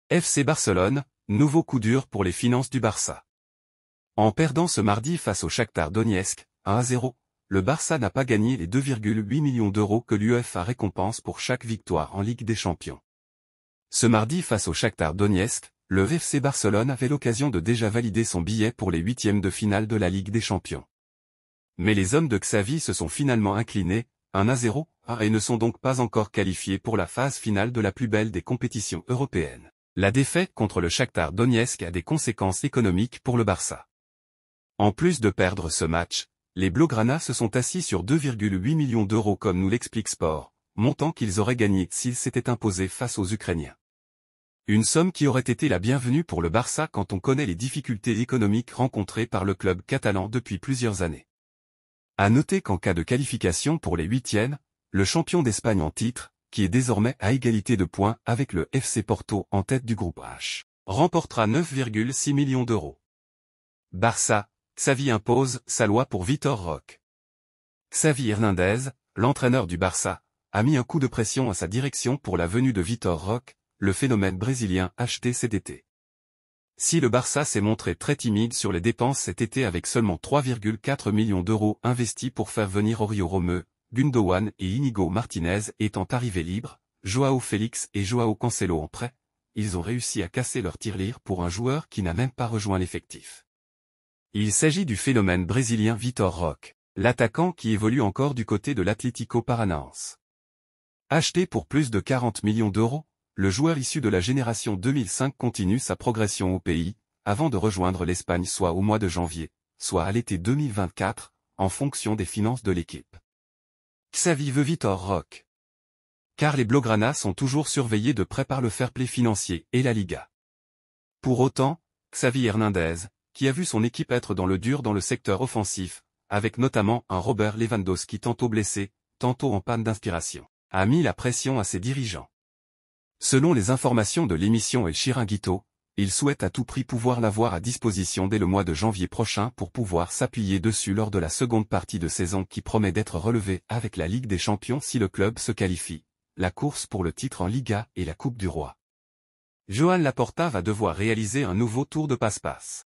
FC Barcelone, nouveau coup dur pour les finances du Barça. En perdant ce mardi face au Shakhtar Donetsk, 1-0, le Barça n'a pas gagné les 2,8 millions d'euros que l'UEFA récompense pour chaque victoire en Ligue des Champions. Ce mardi face au Shakhtar Donetsk, le FC Barcelone avait l'occasion de déjà valider son billet pour les huitièmes de finale de la Ligue des Champions. Mais les hommes de Xavi se sont finalement inclinés, 1-0, et ne sont donc pas encore qualifiés pour la phase finale de la plus belle des compétitions européennes. La défaite contre le Shakhtar Donetsk a des conséquences économiques pour le Barça. En plus de perdre ce match, les Blaugrana se sont assis sur 2,8 millions d'euros comme nous l'explique Sport, montant qu'ils auraient gagné s'ils s'étaient imposés face aux Ukrainiens. Une somme qui aurait été la bienvenue pour le Barça quand on connaît les difficultés économiques rencontrées par le club catalan depuis plusieurs années. À noter qu'en cas de qualification pour les huitièmes, le champion d'Espagne en titre, qui est désormais à égalité de points avec le FC Porto en tête du groupe H, remportera 9,6 millions d'euros. Barça, Xavi impose sa loi pour Vitor Roque. Xavi Hernandez, l'entraîneur du Barça, a mis un coup de pression à sa direction pour la venue de Vitor Roque, le phénomène brésilien acheté cet été. Si le Barça s'est montré très timide sur les dépenses cet été avec seulement 3,4 millions d'euros investis pour faire venir Oriol Romeu, Gundogan et Íñigo Martínez étant arrivés libres, Joao Félix et Joao Cancelo en prêt, ils ont réussi à casser leur tirelire pour un joueur qui n'a même pas rejoint l'effectif. Il s'agit du phénomène brésilien Vitor Roque, l'attaquant qui évolue encore du côté de l'Atlético Paranaense. Acheté pour plus de 40 millions d'euros, le joueur issu de la génération 2005 continue sa progression au pays, avant de rejoindre l'Espagne soit au mois de janvier, soit à l'été 2024, en fonction des finances de l'équipe. Xavi veut Vitor Roque. Car les Blaugrana sont toujours surveillés de près par le fair play financier et la Liga. Pour autant, Xavi Hernandez, qui a vu son équipe être dans le dur dans le secteur offensif, avec notamment un Robert Lewandowski tantôt blessé, tantôt en panne d'inspiration, a mis la pression à ses dirigeants. Selon les informations de l'émission El Chiringuito, il souhaite à tout prix pouvoir l'avoir à disposition dès le mois de janvier prochain pour pouvoir s'appuyer dessus lors de la seconde partie de saison qui promet d'être relevée avec la Ligue des Champions si le club se qualifie, la course pour le titre en Liga et la Coupe du Roi. Joan Laporta va devoir réaliser un nouveau tour de passe-passe.